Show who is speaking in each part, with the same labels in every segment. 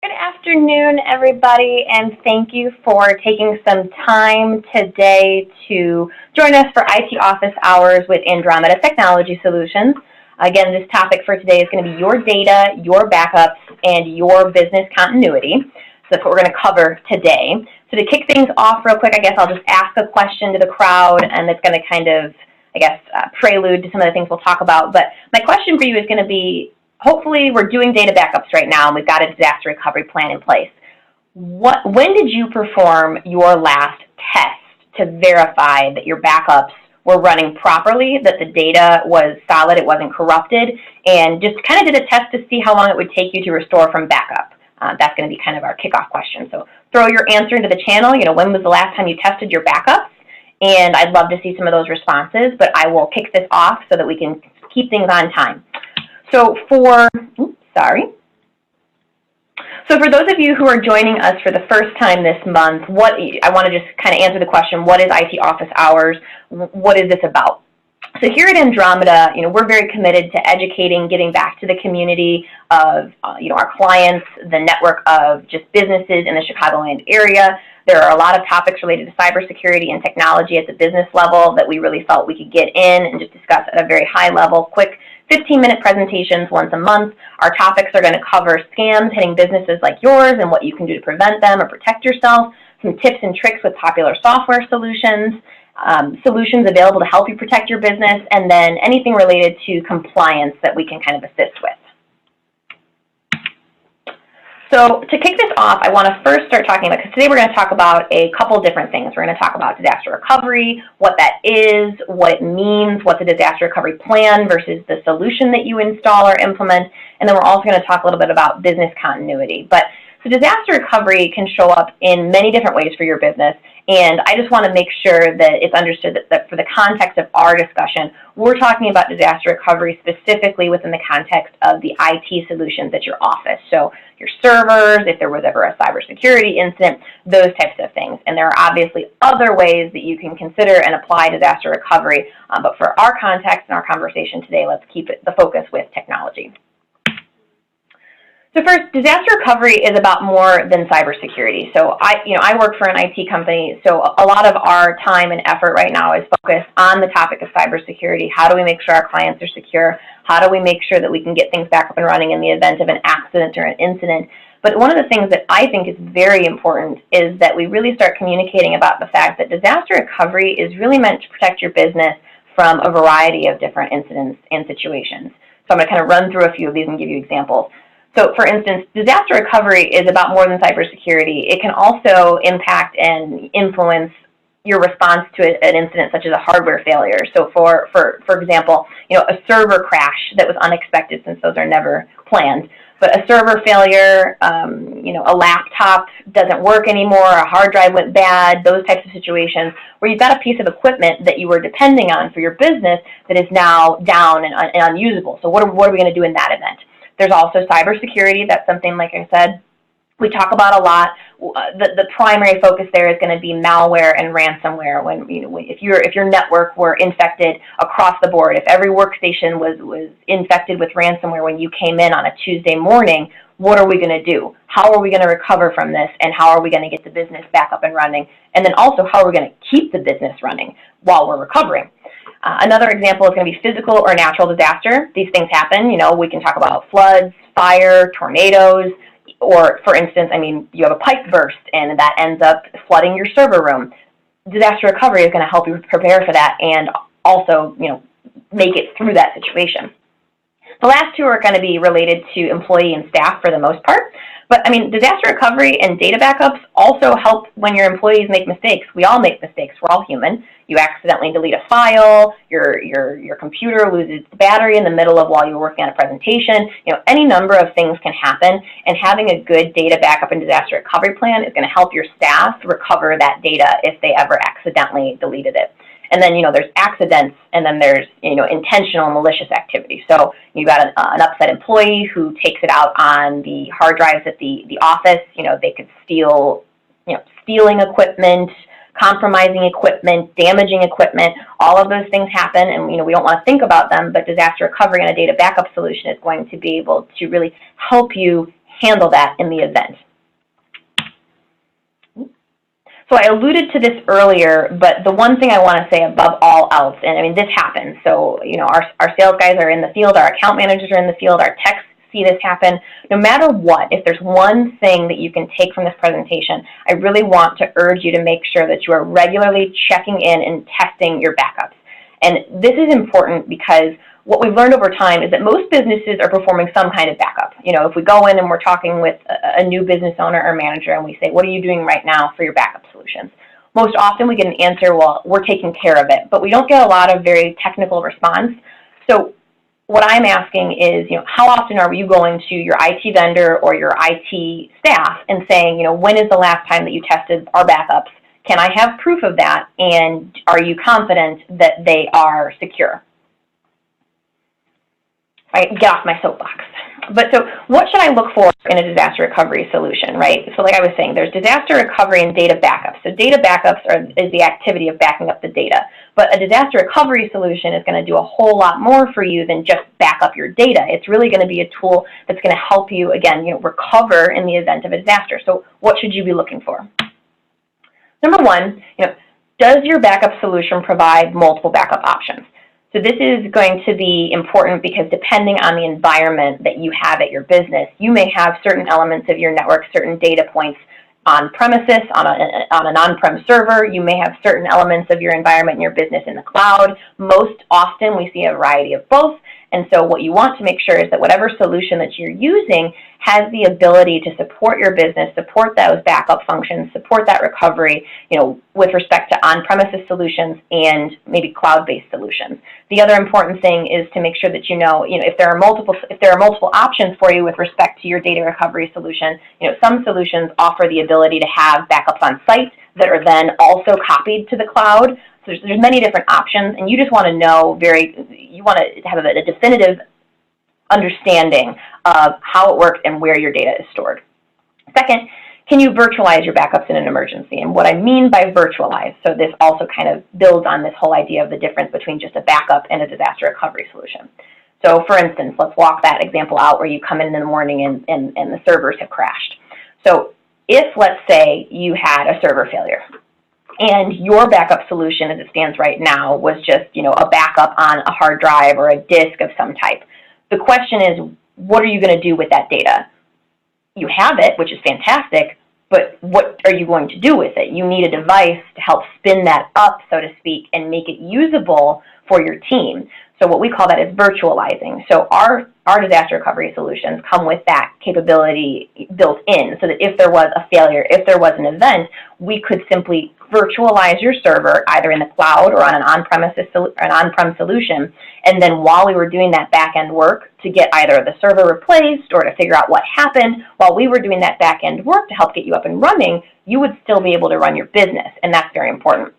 Speaker 1: Good afternoon, everybody, and thank you for taking some time today to join us for IT Office Hours with Andromeda Technology Solutions. Again, this topic for today is going to be your data, your backups, and your business continuity. So that's what we're going to cover today. So to kick things off real quick, I guess I'll just ask a question to the crowd, and it's going to kind of, prelude to some of the things we'll talk about. But my question for you is going to be, hopefully we're doing data backups right now and we've got a disaster recovery plan in place. When did you perform your last test to verify that your backups were running properly, that the data was solid, it wasn't corrupted, and just kind of did a test to see how long it would take you to restore from backup? That's going to be kind of our kickoff question. So throw your answer into the channel. When was the last time you tested your backups? And I'd love to see some of those responses, but I will kick this off so that we can keep things on time. So for those of you who are joining us for the first time this month, I want to just kind of answer the question, what is IT Office Hours? What is this about? So here at Andromeda, we're very committed to educating, giving back to the community of, our clients, the network of just businesses in the Chicagoland area. There are a lot of topics related to cybersecurity and technology at the business level that we really felt we could get in and just discuss at a very high level, quick 15-minute presentations once a month. Our topics are going to cover scams hitting businesses like yours and what you can do to prevent them or protect yourself, some tips and tricks with popular software solutions, solutions available to help you protect your business, and then anything related to compliance that we can kind of assist with. So to kick this off, I want to first start talking about, because today we're going to talk about a couple different things. We're going to talk about disaster recovery, what that is, what it means, what's a disaster recovery plan versus the solution that you install or implement, and then we're also going to talk a little bit about business continuity. So disaster recovery can show up in many different ways for your business, and I just want to make sure that it's understood that for the context of our discussion, we're talking about disaster recovery specifically within the context of the IT solutions at your office. So your servers, if there was ever a cybersecurity incident, those types of things. And there are obviously other ways that you can consider and apply disaster recovery, but for our context and our conversation today, let's keep the focus with technology. So first, disaster recovery is about more than cybersecurity. So I work for an IT company, so a lot of our time and effort right now is focused on the topic of cybersecurity. How do we make sure our clients are secure? How do we make sure that we can get things back up and running in the event of an accident or an incident? But one of the things that I think is very important is that we really start communicating about the fact that disaster recovery is really meant to protect your business from a variety of different incidents and situations. So I'm going to kind of run through a few of these and give you examples. So for instance, disaster recovery is about more than cybersecurity. It can also impact and influence your response to an incident such as a hardware failure. So for example, a server crash that was unexpected, since those are never planned. But a server failure, a laptop doesn't work anymore, a hard drive went bad, those types of situations where you've got a piece of equipment that you were depending on for your business that is now down and unusable. So what are we going to do in that event? There's also cybersecurity. That's something, like I said, we talk about a lot. The primary focus there is going to be malware and ransomware. If your network were infected across the board, if every workstation was infected with ransomware when you came in on a Tuesday morning, what are we going to do? How are we going to recover from this, and how are we going to get the business back up and running? And then also, how are we going to keep the business running while we're recovering? Another example is going to be physical or natural disaster. These things happen. We can talk about floods, fire, tornadoes, or for instance, you have a pipe burst and that ends up flooding your server room. Disaster recovery is going to help you prepare for that and also, make it through that situation. The last two are going to be related to employee and staff for the most part. But disaster recovery and data backups also help when your employees make mistakes. We all make mistakes. We're all human. You accidentally delete a file, your computer loses its battery in the middle of while you're working on a presentation. Any number of things can happen, and having a good data backup and disaster recovery plan is going to help your staff recover that data if they ever accidentally deleted it. And then, there's accidents, and then there's, intentional malicious activity. So you got an upset employee who takes it out on the hard drives at the office. They could stealing equipment, compromising equipment, damaging equipment. All of those things happen, and we don't want to think about them, but disaster recovery and a data backup solution is going to be able to really help you handle that in the event. So I alluded to this earlier, but the one thing I want to say above all else, and I mean, this happens. So, you know, our sales guys are in the field, our account managers are in the field, our techs see this happen. No matter what, if there's one thing that you can take from this presentation, I really want to urge you to make sure that you are regularly checking in and testing your backups. And this is important because what we've learned over time is that most businesses are performing some kind of backup. You know, if we go in and we're talking with a new business owner or manager and we say, what are you doing right now for your backup solutions? Most often we get an answer, well, we're taking care of it, but we don't get a lot of very technical response. So what I'm asking is, you know, how often are you going to your IT vendor or your IT staff and saying, you know, when is the last time that you tested our backups? Can I have proof of that? And are you confident that they are secure? I get off my soapbox. But so what should I look for in a disaster recovery solution, right? So like I was saying, there's disaster recovery and data backups. So data backups is the activity of backing up the data. But a disaster recovery solution is going to do a whole lot more for you than just back up your data. It's really going to be a tool that's going to help you, again, you know, recover in the event of a disaster. So what should you be looking for? Number one, you know, does your backup solution provide multiple backup options? So this is going to be important because depending on the environment that you have at your business, you may have certain elements of your network, certain data points on premises, on an on-prem server. You may have certain elements of your environment in your business in the cloud. Most often we see a variety of both. And so what you want to make sure is that whatever solution that you're using has the ability to support your business, support those backup functions, support that recovery, you know, with respect to on-premises solutions and maybe cloud-based solutions. The other important thing is to make sure that you know, if there are multiple options for you with respect to your data recovery solution, you know, some solutions offer the ability to have backups on site that are then also copied to the cloud. So there's many different options, and you just want to know you want to have a definitive understanding of how it works and where your data is stored. Second, can you virtualize your backups in an emergency? And what I mean by virtualize, so this also kind of builds on this whole idea of the difference between just a backup and a disaster recovery solution. So for instance, let's walk that example out where you come in the morning and the servers have crashed. So if, let's say, you had a server failure, and your backup solution as it stands right now was just, you know, a backup on a hard drive or a disk of some type. The question is, what are you going to do with that data? You have it, which is fantastic, but what are you going to do with it? You need a device to help spin that up, so to speak, and make it usable for your team. So what we call that is virtualizing. So our disaster recovery solutions come with that capability built in, so that if there was a failure, if there was an event, we could simply virtualize your server either in the cloud or on an on-prem solution. And then while we were doing that back-end work to get either the server replaced or to figure out what happened, while we were doing that back-end work to help get you up and running, you would still be able to run your business, and that's very important.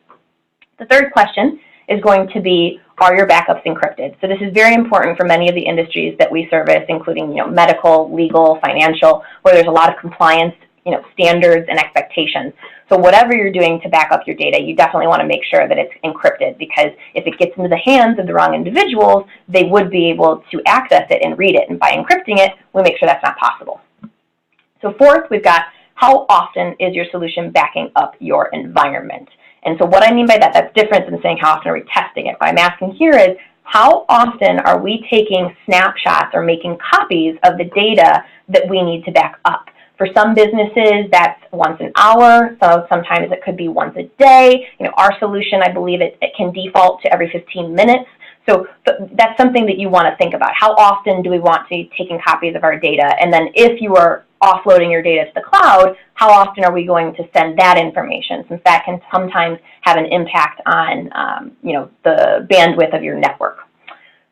Speaker 1: The third question is going to be, are your backups encrypted? So this is very important for many of the industries that we service, including, you know, medical, legal, financial, where there's a lot of compliance, you know, standards and expectations. So whatever you're doing to back up your data, you definitely want to make sure that it's encrypted, because if it gets into the hands of the wrong individuals, they would be able to access it and read it. And by encrypting it, we make sure that's not possible. So fourth, we've got, how often is your solution backing up your environment? And so what I mean by that, that's different than saying how often are we testing it. What I'm asking here is, how often are we taking snapshots or making copies of the data that we need to back up? For some businesses, that's once an hour, so sometimes it could be once a day. You know, our solution, I believe it can default to every 15 minutes. So that's something that you want to think about. How often do we want to be taking copies of our data? And then if you are offloading your data to the cloud, how often are we going to send that information, since that can sometimes have an impact on you know, the bandwidth of your network.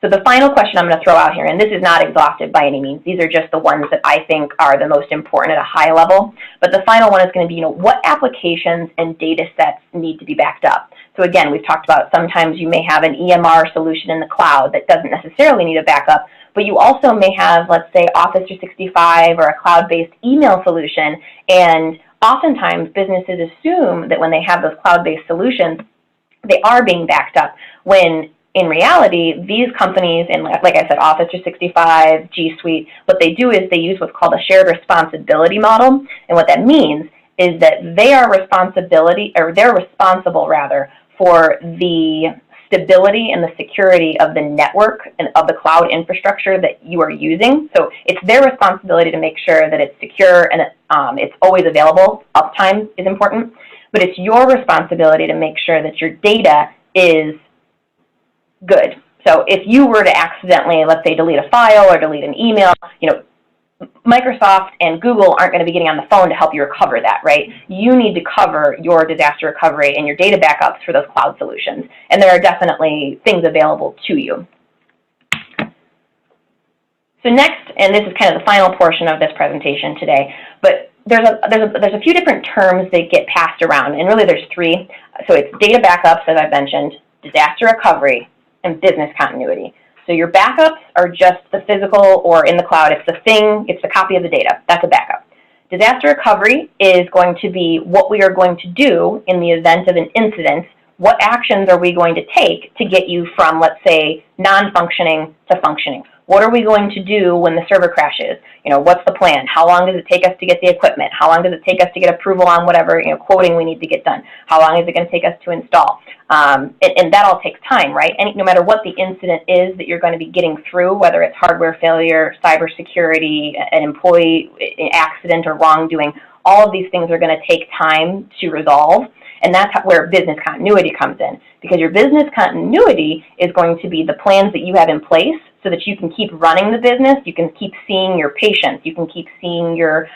Speaker 1: So the final question I'm going to throw out here, and this is not exhaustive by any means, these are just the ones that I think are the most important at a high level, but the final one is going to be, you know, what applications and data sets need to be backed up? So again, we've talked about sometimes you may have an EMR solution in the cloud that doesn't necessarily need a backup, but you also may have, let's say, Office 365 or a cloud-based email solution, and oftentimes businesses assume that when they have those cloud-based solutions, they are being backed up, when in reality, these companies, and like I said, Office 365, G Suite, what they do is they use what's called a shared responsibility model. And what that means is that they're responsible rather for the stability and the security of the network and of the cloud infrastructure that you are using. So it's their responsibility to make sure that it's secure and it's always available. Uptime is important, but it's your responsibility to make sure that your data is good. So if you were to accidentally, let's say, delete a file or delete an email, Microsoft and Google aren't going to be getting on the phone to help you recover that, right? You need to cover your disaster recovery and your data backups for those cloud solutions. And there are definitely things available to you. So next, and this is kind of the final portion of this presentation today, but there's a few different terms that get passed around, and really there's three. So it's data backups, as I've mentioned, disaster recovery, and business continuity. So your backups are just the physical or in the cloud. It's the thing, it's the copy of the data. That's a backup. Disaster recovery is going to be what we are going to do in the event of an incident. What actions are we going to take to get you from, let's say, non-functioning to functioning? What are we going to do when the server crashes? What's the plan? How long does it take us to get the equipment? How long does it take us to get approval on whatever, quoting we need to get done? How long is it going to take us to install? And that all takes time, right? No matter what the incident is that you're going to be getting through, whether it's hardware failure, cybersecurity, an employee accident or wrongdoing, all of these things are going to take time to resolve. And that's where business continuity comes in, because your business continuity is going to be the plans that you have in place so that you can keep running the business, you can keep seeing your patients, you can keep seeing your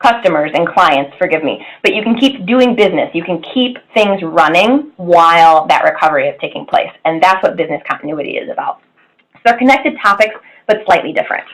Speaker 1: customers and clients, forgive me, but you can keep doing business, you can keep things running while that recovery is taking place. And that's what business continuity is about. So they're connected topics, but slightly different.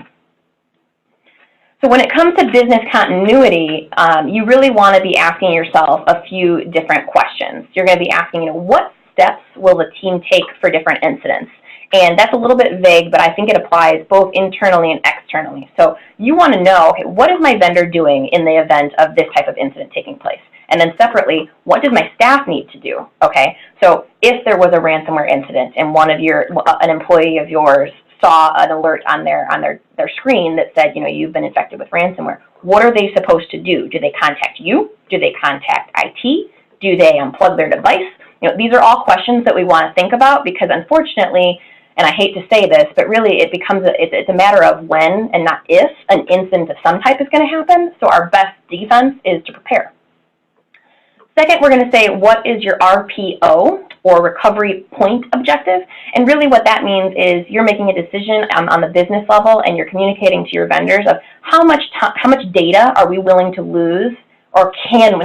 Speaker 1: So when it comes to business continuity, you really want to be asking yourself a few different questions. You're going to be asking, what steps will the team take for different incidents? And that's a little bit vague, but I think it applies both internally and externally. So you want to know, okay, what is my vendor doing in the event of this type of incident taking place? And then separately, what does my staff need to do? Okay, so if there was a ransomware incident and an employee of yours saw an alert on their screen that said, you've been infected with ransomware, what are they supposed to do? Do they contact you? Do they contact IT? Do they unplug their device? These are all questions that we want to think about, because unfortunately, and I hate to say this, but really it's a matter of when and not if an incident of some type is going to happen. So our best defense is to prepare. Second, we're going to say, what is your RPO, or recovery point objective? And really what that means is you're making a decision on the business level, and you're communicating to your vendors of how much data are we willing to lose, or can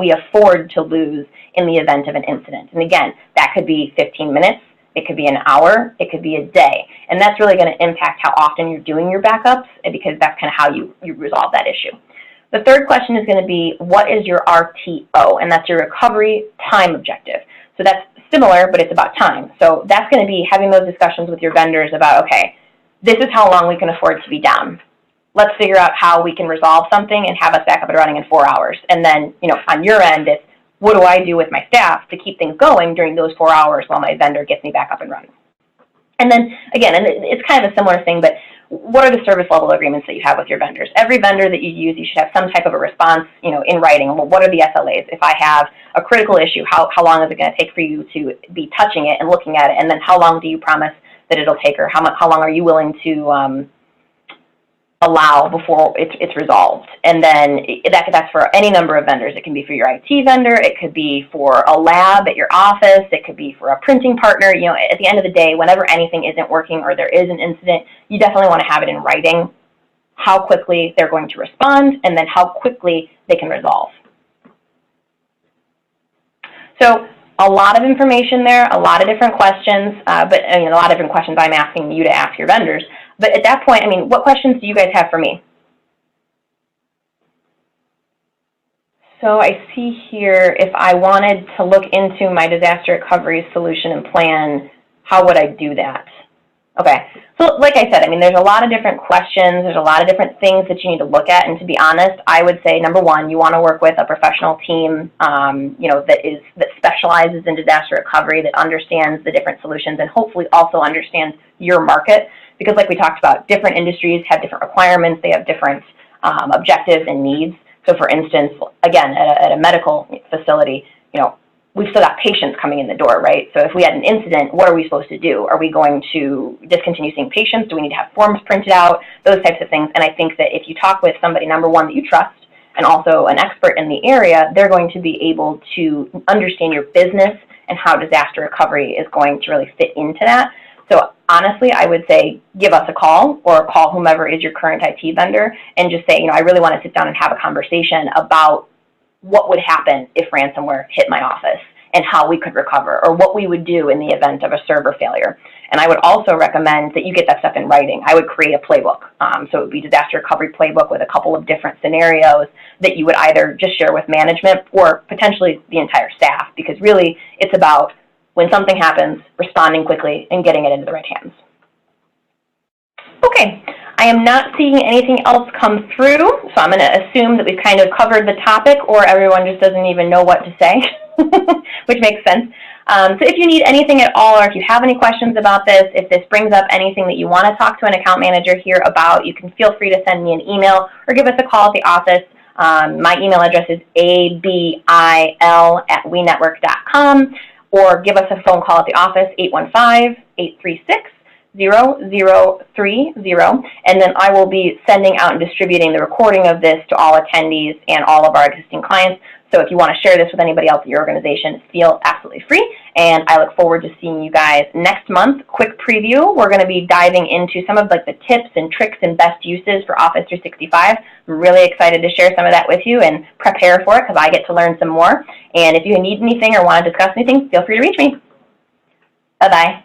Speaker 1: we afford to lose in the event of an incident? And again, that could be 15 minutes, it could be an hour, it could be a day. And that's really going to impact how often you're doing your backups, because that's kind of how you resolve that issue. The third question is going to be, what is your RTO? And that's your recovery time objective. So that's similar, but it's about time. So that's going to be having those discussions with your vendors about, okay, this is how long we can afford to be down. Let's figure out how we can resolve something and have us back up and running in 4 hours. And then, on your end, it's, what do I do with my staff to keep things going during those 4 hours while my vendor gets me back up and running? And then, again, and it's kind of a similar thing, but what are the service level agreements that you have with your vendors? Every vendor that you use, you should have some type of a response, in writing. Well, what are the SLAs? If I have a critical issue, how long is it going to take for you to be touching it and looking at it? And then how long do you promise that it'll take, or how long are you willing to allow before it's resolved? And then that's for any number of vendors. It can be for your IT vendor, it could be for a lab at your office, it could be for a printing partner. At the end of the day, whenever anything isn't working or there is an incident, you definitely want to have it in writing, how quickly they're going to respond, and then how quickly they can resolve. So a lot of information there, a lot of different questions, but a lot of different questions I'm asking you to ask your vendors. But at that point, what questions do you guys have for me? So I see here, if I wanted to look into my disaster recovery solution and plan, how would I do that? Okay. So like I said, I mean, there's a lot of different questions. There's a lot of different things that you need to look at. And to be honest, I would say, number one, you want to work with a professional team, that specializes in disaster recovery, that understands the different solutions, and hopefully also understands your market. Because like we talked about, different industries have different requirements. They have different objectives and needs. So for instance, again, at a medical facility, we've still got patients coming in the door, right? So if we had an incident, what are we supposed to do? Are we going to discontinue seeing patients? Do we need to have forms printed out? Those types of things. And I think that if you talk with somebody, number one, that you trust, and also an expert in the area, they're going to be able to understand your business and how disaster recovery is going to really fit into that. So honestly, I would say give us a call or call whomever is your current IT vendor and just say, I really want to sit down and have a conversation about what would happen if ransomware hit my office and how we could recover, or what we would do in the event of a server failure. And I would also recommend that you get that stuff in writing. I would create a playbook. So it would be disaster recovery playbook with a couple of different scenarios that you would either just share with management or potentially the entire staff, because really it's about when something happens, responding quickly and getting it into the right hands. Okay. I am not seeing anything else come through, so I'm going to assume that we've kind of covered the topic, or everyone just doesn't even know what to say, which makes sense. So if you need anything at all, or if you have any questions about this, if this brings up anything that you want to talk to an account manager here about, you can feel free to send me an email or give us a call at the office. My email address is abil@wenetwork.com, or give us a phone call at the office, 815-836-0030, and then I will be sending out and distributing the recording of this to all attendees and all of our existing clients. So if you want to share this with anybody else at your organization, feel absolutely free. And I look forward to seeing you guys next month. Quick preview, we're going to be diving into some of the tips and tricks and best uses for Office 365. I'm really excited to share some of that with you and prepare for it, because I get to learn some more. And if you need anything or want to discuss anything, feel free to reach me. Bye-bye.